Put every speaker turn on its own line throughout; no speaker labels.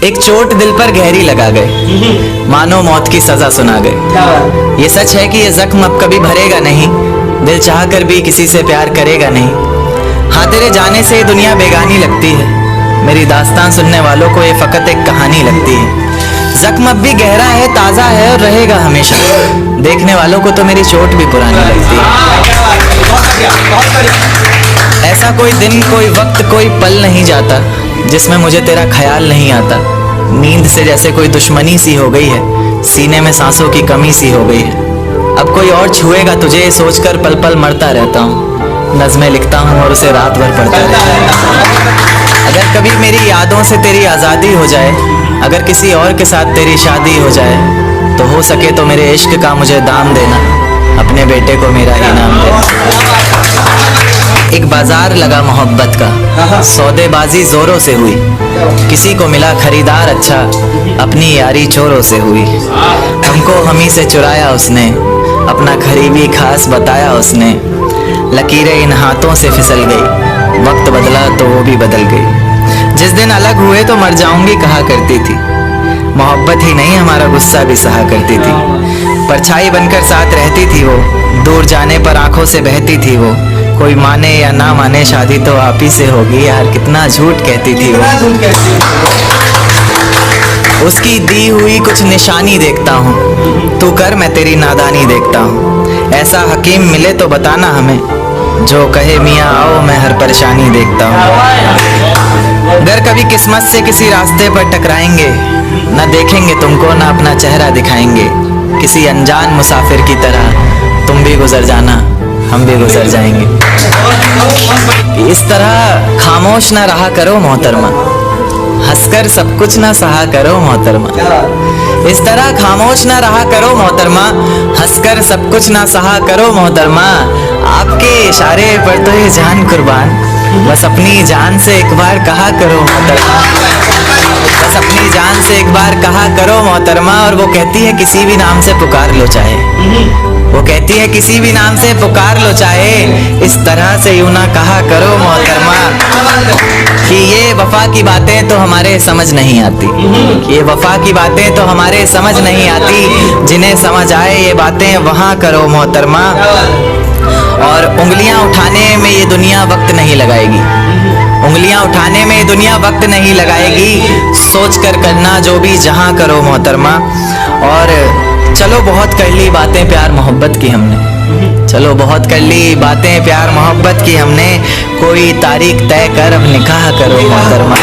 एक चोट दिल पर गहरी लगा गए, मानो मौत की सजा सुना गए। ये सच है कि ये जख्म अब कभी भरेगा नहीं, दिल चाह कर भी किसी से प्यार करेगा नहीं। हाँ, तेरे जाने से ये दुनिया बेगानी लगती है, मेरी दास्तान सुनने वालों को ये फकत एक कहानी लगती है। जख्म अब भी गहरा है, ताज़ा है और रहेगा हमेशा, देखने वालों को तो मेरी चोट भी पुरानी लगती है। ऐसा कोई दिन, कोई वक्त, कोई पल नहीं जाता जिसमें मुझे तेरा ख्याल नहीं आता। नींद से जैसे कोई दुश्मनी सी हो गई है, सीने में सांसों की कमी सी हो गई है। अब कोई और छुएगा तुझे सोचकर पल पल मरता रहता हूँ, नज़में लिखता हूँ और उसे रात भर पढ़ता रहता हूँ। अगर कभी मेरी यादों से तेरी आज़ादी हो जाए, अगर किसी और के साथ तेरी शादी हो जाए, तो हो सके तो मेरे इश्क का मुझे दाम देना, अपने बेटे को मेरा इनाम देना। एक बाजार लगा मोहब्बत का, सौदेबाजी जोरों से हुई, किसी को मिला खरीदार अच्छा, अपनी यारी चोरों से हुई। हमको हमी से चुराया उसने, अपना करीबी खास बताया उसने। लकीरें इन हाथों से फिसल गई, वक्त बदला तो वो भी बदल गई। जिस दिन अलग हुए तो मर जाऊंगी कहा करती थी, मोहब्बत ही नहीं हमारा गुस्सा भी सहा करती थी। परछाई बनकर साथ रहती थी वो, दूर जाने पर आंखों से बहती थी वो। कोई माने या ना माने शादी तो आप ही से होगी यार, कितना झूठ कहती थी वो। उसकी दी हुई कुछ निशानी देखता हूँ, तू कर मैं तेरी नादानी देखता हूँ। ऐसा हकीम मिले तो बताना हमें, जो कहे मियाँ आओ मैं हर परेशानी देखता हूँ। अगर कभी किस्मत से किसी रास्ते पर टकराएंगे, न देखेंगे तुमको ना अपना चेहरा दिखाएंगे। किसी अनजान मुसाफिर की तरह तुम भी गुजर जाना, हम भी गुजर जाएंगे। इस तरह खामोश ना रहा करो मोहतरमा, हंसकर सब कुछ ना सहा करो मोहतरमा। इस तरह खामोश ना रहा करो मोहतरमा, हंसकर सब कुछ ना सहा करो मोहतरमा। आपके इशारे पर तो ये जान कुर्बान, बस अपनी जान से एक बार कहा करो मोहतरमा, बस अपनी जान से एक बार कहा करो मोहतरमा। और वो कहती है किसी भी नाम से पुकार लो चाहे, वो कहती है किसी भी नाम से पुकार लो चाहे, इस तरह से यूं ना कहा करो मोहतरमा। कि ये वफा की बातें तो हमारे समझ नहीं आती, कि ये वफा की बातें तो हमारे समझ नहीं आती। जिन्हें समझ आए ये बातें वहाँ करो मोहतरमा। और उंगलियां उठाने में ये दुनिया वक्त नहीं लगाएगी, उंगलियां उठाने में ये दुनिया वक्त नहीं लगाएगी। सोच कर करना जो भी जहां करो मोहतरमा। और चलो बहुत कर ली बातें प्यार मोहब्बत की हमने, चलो बहुत कर ली बातें प्यार मोहब्बत की हमने। कोई तारीख तय कर अब निकाह करो मोहतरमा।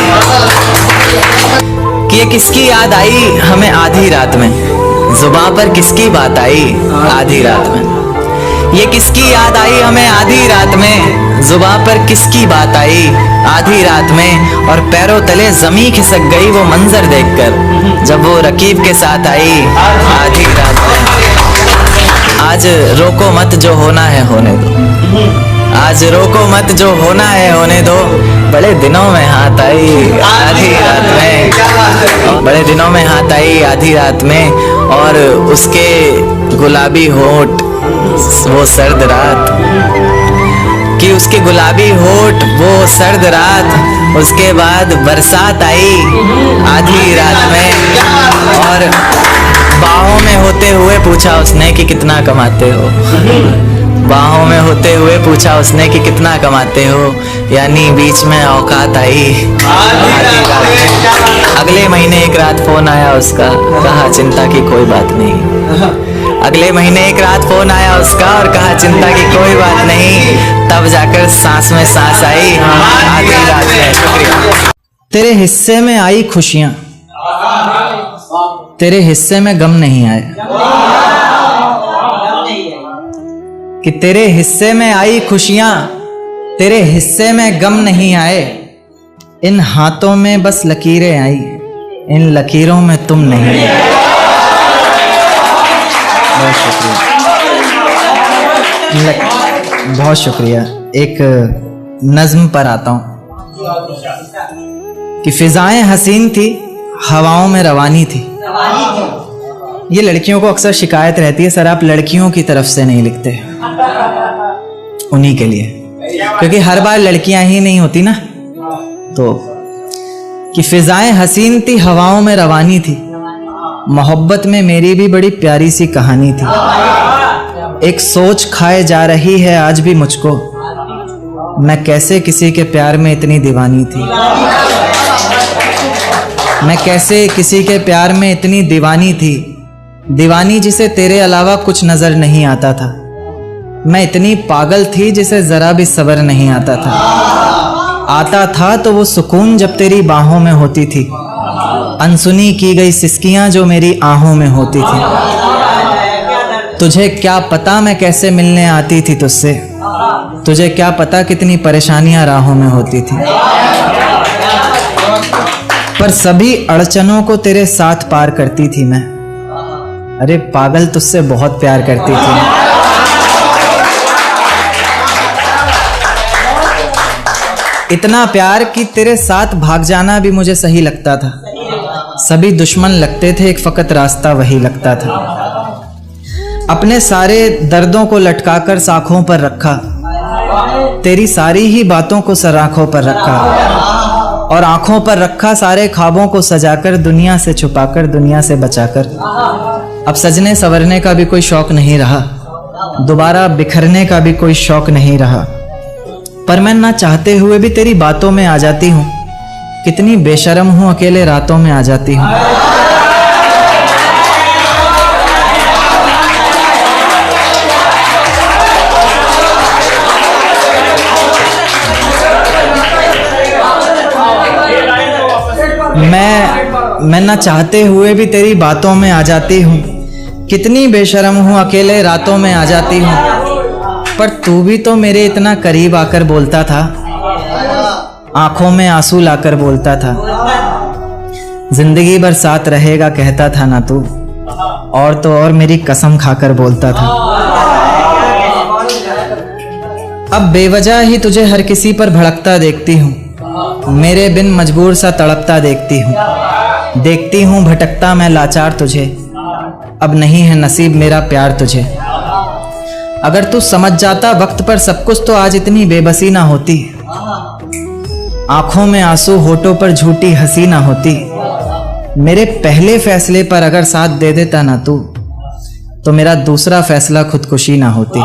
कि ये किसकी याद आई हमें आधी रात में, जुबां पर किसकी बात आई आधी रात में। ये किसकी याद आई हमें आधी रात में, जुबां पर किसकी बात आई आधी रात में। और पैरों तले जमी खिसक गई वो मंजर देखकर, जब वो रकीब के साथ आई आधी रात में। आज रोको मत जो होना है होने दो, आज रोको मत जो होना है होने दो। बड़े दिनों में हाथ आई आधी रात में, बड़े दिनों में हाथ आई आधी रात में। और उसके गुलाबी होठ वो सर्द रात, कि उसके गुलाबी होठ वो सर्द रात। उसके बाद बरसात आई आधी रात में, और बाहों में होते हुए पूछा उसने कि कितना कमाते हो, बाहों में होते हुए पूछा उसने कि कितना कमाते हो। यानी बीच में औकात आई आधी रात में। अगले महीने एक रात फोन आया उसका, कहा चिंता की कोई बात नहीं। अगले महीने एक रात फोन आया उसका और कहा चिंता की कोई बात नहीं। तब जाकर सांस में सांस आई आधी रात में। शुक्रिया।
तेरे हिस्से में आई खुशियां, तेरे हिस्से में गम नहीं आए। कि तेरे हिस्से में आई खुशियां, तेरे हिस्से में गम नहीं आए। इन हाथों में बस लकीरें आई, इन लकीरों में तुम नहीं आए। बहुत शुक्रिया, बहुत शुक्रिया। एक नज्म पर आता हूँ कि फिजाएं हसीन थी, हवाओं में रवानी थी। ये लड़कियों को अक्सर शिकायत रहती है, सर आप लड़कियों की तरफ से नहीं लिखते। उन्हीं के लिए, क्योंकि हर बार लड़कियां ही नहीं होती ना। तो कि फिजाएं हसीन थी, हवाओं में रवानी थी, मोहब्बत में मेरी भी बड़ी प्यारी सी कहानी थी। एक सोच खाए जा रही है आज भी मुझको, मैं कैसे किसी के प्यार में इतनी दीवानी थी। मैं कैसे किसी के प्यार में इतनी दीवानी थी, दीवानी जिसे तेरे अलावा कुछ नजर नहीं आता था। मैं इतनी पागल थी जिसे जरा भी सब्र नहीं आता था तो वो सुकून जब तेरी बाहों में होती थी, अनसुनी की गई सिसकियां जो मेरी आहों में होती थी। तुझे क्या पता मैं कैसे मिलने आती थी तुझसे, तुझे क्या पता कितनी परेशानियां राहों में होती थी। पर सभी अड़चनों को तेरे साथ पार करती थी मैं। अरे पागल, तुझसे बहुत प्यार करती थी। इतना प्यार कि तेरे साथ भाग जाना भी मुझे सही लगता था। सभी दुश्मन लगते थे, एक फकत रास्ता वही लगता था। अपने सारे दर्दों को लटकाकर साखों पर रखा, तेरी सारी ही बातों को सराखों पर रखा, और आंखों पर रखा सारे ख्वाबों को सजाकर, दुनिया से छुपाकर, दुनिया से बचाकर। अब सजने संवरने का भी कोई शौक नहीं रहा, दोबारा बिखरने का भी कोई शौक नहीं रहा। पर मैं ना चाहते हुए भी तेरी बातों में आ जाती हूँ। कितनी बेशर्म हूँ, अकेले रातों में आ जाती हूँ। मैं ना चाहते हुए भी तेरी बातों में आ जाती हूँ। कितनी बेशर्म हूँ, अकेले रातों में आ जाती हूँ। पर तू भी तो मेरे इतना करीब आकर बोलता था, आंखों में आंसू लाकर बोलता था, जिंदगी भर साथ रहेगा कहता था ना तू, और तो और मेरी कसम खाकर बोलता था। अब बेवजह ही तुझे हर किसी पर भड़कता देखती हूँ, मेरे बिन मजबूर सा तड़पता देखती हूँ भटकता मैं लाचार तुझे। अब नहीं है नसीब मेरा प्यार तुझे। अगर तू समझ जाता वक्त पर सब कुछ तो आज इतनी बेबसी ना होती, आंखों में आंसू होठों पर झूठी हंसी ना होती। मेरे पहले फैसले पर अगर साथ दे देता ना तू, तो मेरा दूसरा फैसला खुदकुशी ना होती।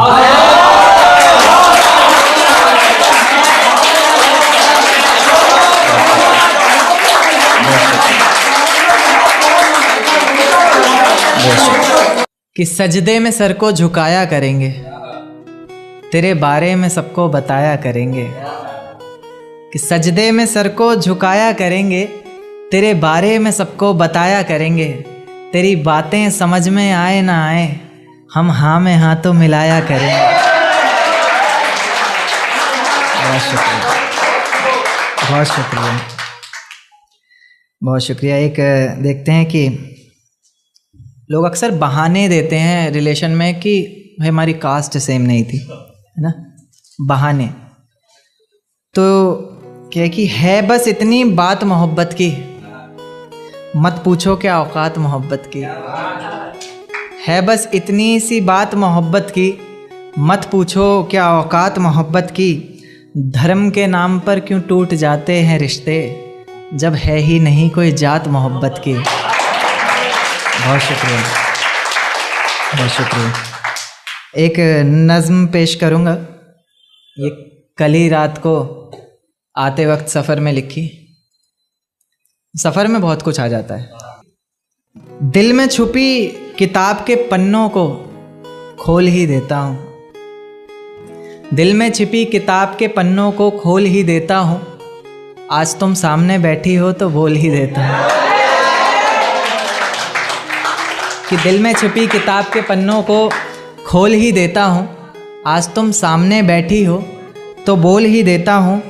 कि सजदे में सर को झुकाया करेंगे, तेरे बारे में सबको बताया करेंगे। कि सजदे में सर को झुकाया करेंगे, तेरे बारे में सबको बताया करेंगे। तेरी बातें समझ में आए ना आए, हम हाँ में हाँ तो मिलाया करेंगे। बहुत शुक्रिया, बहुत शुक्रिया, बहुत शुक्रिया। एक देखते हैं कि लोग अक्सर बहाने देते हैं रिलेशन में कि भाई हमारी कास्ट सेम नहीं थी, है ना, बहाने। तो क्या कि है बस इतनी बात मोहब्बत की, मत पूछो क्या औकात मोहब्बत की। है बस इतनी सी बात मोहब्बत की, मत पूछो क्या औकात मोहब्बत की। धर्म के नाम पर क्यों टूट जाते हैं रिश्ते, जब है ही नहीं कोई जात मोहब्बत की। बहुत शुक्रिया, बहुत शुक्रिया। एक नज़्म पेश करूँगा, ये कल ही रात को आते वक्त सफ़र में लिखी। सफ़र में बहुत कुछ आ जाता है। दिल में छुपी किताब के पन्नों को खोल ही देता हूँ, दिल में छिपी किताब के पन्नों को खोल ही देता हूँ। आज तुम सामने बैठी हो तो बोल ही देता हूँ। कि दिल में छिपी किताब के पन्नों को खोल ही देता हूँ, आज तुम सामने बैठी हो तो बोल ही देता हूँ।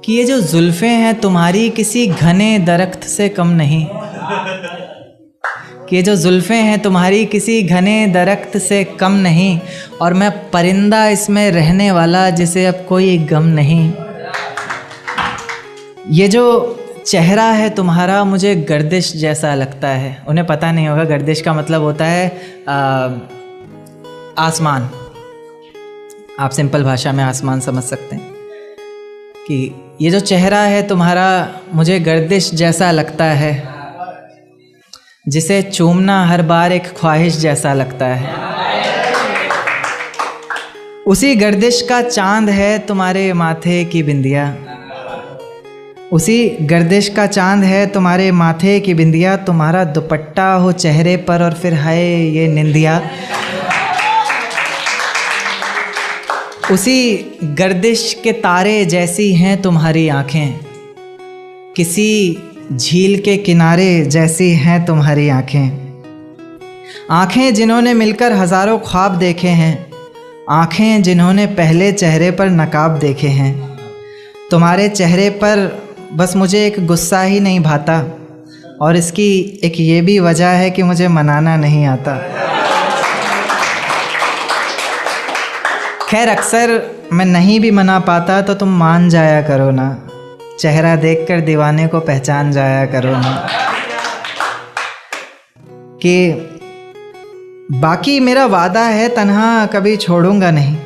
कि ये जो जुल्फ़ें हैं तुम्हारी किसी घने दरख्त से कम नहीं, कि ये जो जुल्फ़ें हैं तुम्हारी किसी घने दरख्त से कम नहीं, और मैं परिंदा इसमें रहने वाला जिसे अब कोई गम नहीं। ये जो चेहरा है तुम्हारा मुझे गर्दिश जैसा लगता है। उन्हें पता नहीं होगा, गर्दिश का मतलब होता है आसमान। आप सिंपल भाषा में आसमान समझ सकते हैं। कि ये जो चेहरा है तुम्हारा मुझे गर्दिश जैसा लगता है, जिसे चूमना हर बार एक ख्वाहिश जैसा लगता है। उसी गर्दिश का चांद है तुम्हारे माथे की बिंदिया, उसी गर्दिश का चांद है तुम्हारे माथे की बिंदिया। तुम्हारा दुपट्टा हो चेहरे पर और फिर हाय ये निंदिया। उसी गर्दिश के तारे जैसी हैं तुम्हारी आँखें, किसी झील के किनारे जैसी हैं तुम्हारी आँखें। आँखें जिन्होंने मिलकर हज़ारों ख्वाब देखे हैं, आँखें जिन्होंने पहले चेहरे पर नकाब देखे हैं। तुम्हारे चेहरे पर बस मुझे एक गुस्सा ही नहीं भाता, और इसकी एक ये भी वजह है कि मुझे मनाना नहीं आता। खैर अक्सर मैं नहीं भी मना पाता तो तुम मान जाया करो ना, चेहरा देखकर दीवाने को पहचान जाया करो ना। कि बाकी मेरा वादा है तन्हा कभी छोड़ूंगा नहीं,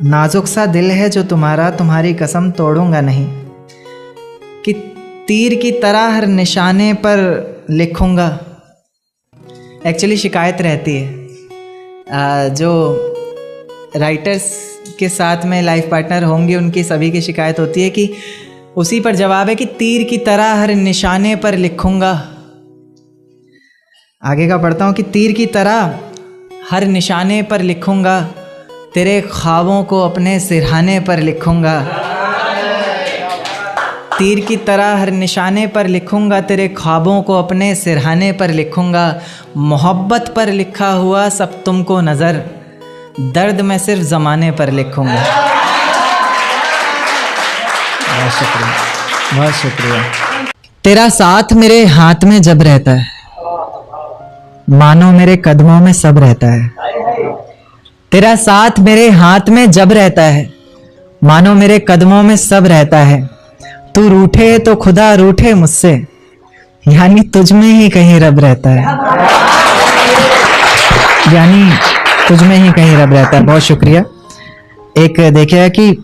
नाजुक सा दिल है जो तुम्हारा, तुम्हारी कसम तोड़ूंगा नहीं। कि तीर की तरह हर निशाने पर लिखूंगा। एक्चुअली शिकायत रहती है जो राइटर्स के साथ में लाइफ पार्टनर होंगे उनकी सभी की शिकायत होती है कि उसी पर जवाब है कि तीर की तरह हर निशाने पर लिखूंगा। आगे का पढ़ता हूँ कि तीर की तरह हर निशाने पर लिखूंगा, तेरे ख्वाबों को अपने सिरहाने पर लिखूंगा। तीर की तरह हर निशाने पर लिखूंगा, तेरे ख्वाबों को अपने सिरहाने पर लिखूंगा। मोहब्बत पर लिखा हुआ सब तुमको नज़र, दर्द मैं सिर्फ ज़माने पर लिखूंगा। बहुत शुक्रिया, बहुत शुक्रिया। तेरा साथ मेरे हाथ में जब रहता है, मानो मेरे कदमों में सब रहता है। तेरा साथ मेरे हाथ में जब रहता है, मानो मेरे कदमों में सब रहता है। तू रूठे तो खुदा रूठे मुझसे, यानी तुझ में ही कहीं रब रहता है, यानी तुझ में ही कहीं रब रहता है। बहुत शुक्रिया। एक देखिए कि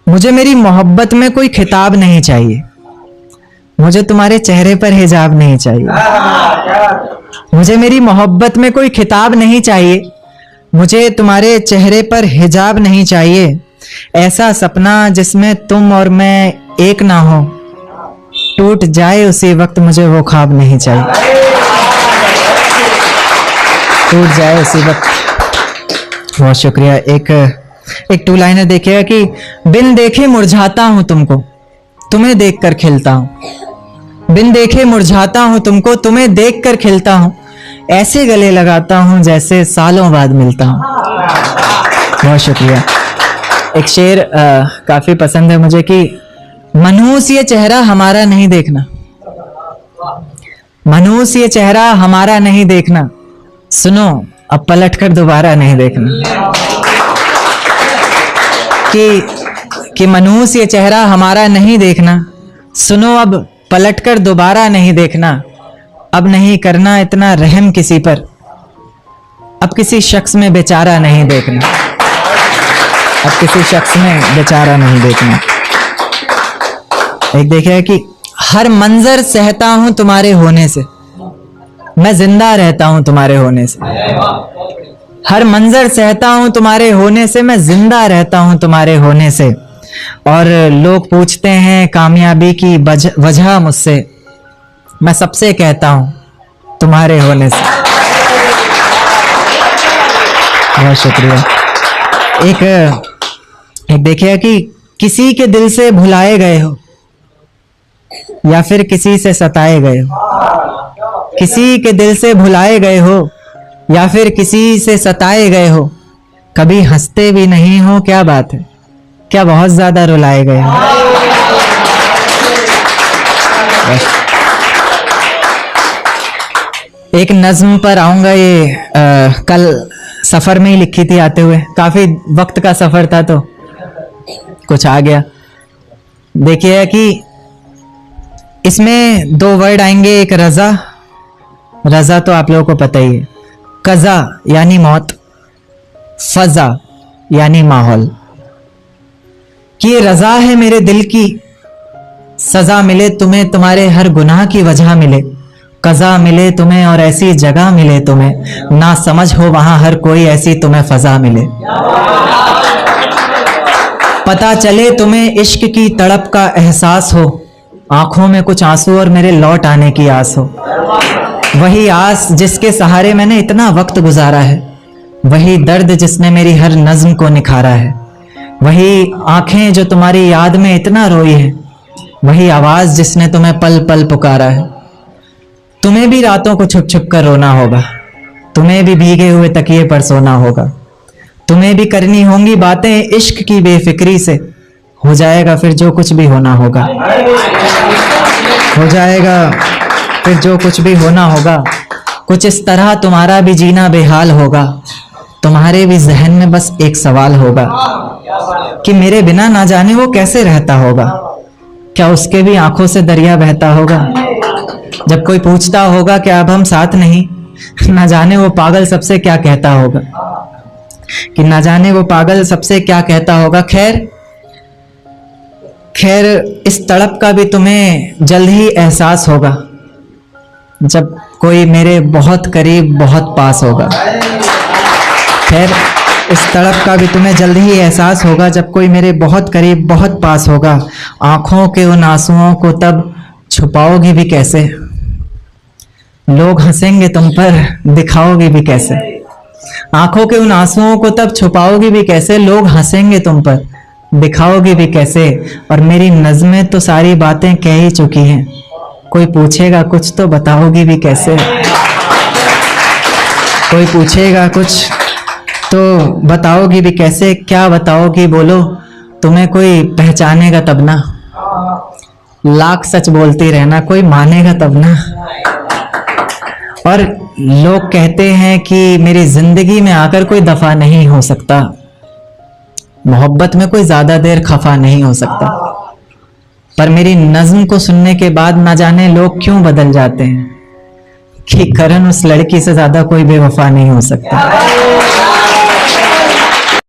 मुझे मेरी मोहब्बत में कोई खिताब नहीं चाहिए, मुझे तुम्हारे चेहरे पर हिजाब नहीं चाहिए। मुझे मेरी मोहब्बत में कोई खिताब नहीं चाहिए, मुझे तुम्हारे चेहरे पर हिजाब नहीं चाहिए। ऐसा सपना जिसमें तुम और मैं एक ना हो, टूट जाए उसी वक्त मुझे वो ख्वाब नहीं चाहिए, टूट जाए उसी वक्त। बहुत शुक्रिया। एक टू लाइनर देखिएगा कि बिन देखे मुरझाता हूं तुमको, तुम्हें देखकर खिलता हूं। बिन देखे मुरझाता हूं तुमको, तुम्हें देखकर खिलता हूं। ऐसे गले लगाता हूं जैसे सालों बाद मिलता हूं। बहुत शुक्रिया। एक शेर काफी पसंद है मुझे कि मनहूस ये चेहरा हमारा नहीं देखना, मनहूस ये चेहरा हमारा नहीं देखना, सुनो अब पलट कर दोबारा नहीं देखना। कि मनहूस ये चेहरा हमारा नहीं देखना, सुनो अब पलट कर दोबारा नहीं देखना। अब नहीं करना इतना रहम किसी पर, अब किसी शख्स में बेचारा नहीं देखना, अब किसी शख्स में बेचारा नहीं देखना। एक देखिए कि हर मंजर सहता हूं तुम्हारे होने से, मैं जिंदा रहता हूं तुम्हारे होने से। हर मंजर सहता हूं तुम्हारे होने से, मैं जिंदा रहता हूं तुम्हारे होने से। और लोग पूछते हैं कामयाबी की वजह मुझसे, मैं सबसे कहता हूं तुम्हारे होने से। बहुत शुक्रिया। एक देखिए कि किसी के दिल से भुलाए गए हो या फिर किसी से सताए गए हो, किसी के दिल से भुलाए गए हो या फिर किसी से सताए गए हो। कभी हंसते भी नहीं हो, क्या बात है, क्या बहुत ज्यादा रुलाए गए हो। एक नज्म पर आऊंगा, ये कल सफर में ही लिखी थी आते हुए, काफी वक्त का सफर था तो कुछ आ गया। देखिए कि इसमें दो वर्ड आएंगे, एक रजा, रजा तो आप लोगों को पता ही है, कजा यानी मौत, फजा यानी माहौल। कि ये रजा है मेरे दिल की, सजा मिले तुम्हें तुम्हारे हर गुनाह की वजह मिले, कज़ा मिले तुम्हें और ऐसी जगह मिले तुम्हें, ना समझ हो वहां हर कोई ऐसी तुम्हें फजा मिले। पता चले तुम्हें इश्क की तड़प का एहसास हो, आंखों में कुछ आंसू और मेरे लौट आने की आस हो। वही आस जिसके सहारे मैंने इतना वक्त गुजारा है, वही दर्द जिसने मेरी हर नज्म को निखारा है, वही आंखें जो तुम्हारी याद में इतना रोई है, वही आवाज जिसने तुम्हें पल पल पुकारा है। तुम्हें भी रातों को छुप छुप कर रोना होगा, तुम्हें भी भीगे हुए तकिए पर सोना होगा, तुम्हें भी करनी होंगी बातें इश्क की बेफिक्री से, हो जाएगा फिर जो कुछ भी होना होगा, हो जाएगा फिर जो कुछ भी होना होगा। कुछ इस तरह तुम्हारा भी जीना बेहाल होगा, तुम्हारे भी जहन में बस एक सवाल होगा कि मेरे बिना ना जाने वो कैसे रहता होगा, क्या उसके भी आंखों से दरिया बहता होगा। जब कोई पूछता होगा कि अब हम साथ नहीं, ना जाने वो पागल सबसे क्या कहता होगा, कि ना जाने वो पागल सबसे क्या कहता होगा। खैर इस तड़प का भी तुम्हें जल्द ही एहसास होगा, जब कोई मेरे बहुत करीब बहुत पास होगा। खैर इस तड़प का भी तुम्हें जल्द ही एहसास होगा, जब कोई मेरे बहुत करीब बहुत पास होगा। आंखों के उन आंसुओं को तब छुपाओगी भी कैसे, लोग हंसेंगे तुम पर दिखाओगी भी कैसे। आंखों के उन आंसुओं को तब छुपाओगी भी कैसे, लोग हंसेंगे तुम पर दिखाओगी भी कैसे। और मेरी नज़में तो सारी बातें कह ही चुकी हैं, कोई पूछेगा कुछ तो बताओगी भी कैसे। कोई पूछेगा कुछ तो बताओगी भी कैसे, क्या बताओगी बोलो, तुम्हें कोई पहचानेगा तब ना। लाख सच बोलती रहना, कोई मानेगा तब ना। और लोग कहते हैं कि मेरी जिंदगी में आकर कोई दफा नहीं हो सकता, मोहब्बत में कोई ज्यादा देर खफा नहीं हो सकता। पर मेरी नज्म को सुनने के बाद ना जाने लोग क्यों बदल जाते हैं, कि करण उस लड़की से ज्यादा कोई बेवफा नहीं हो सकता।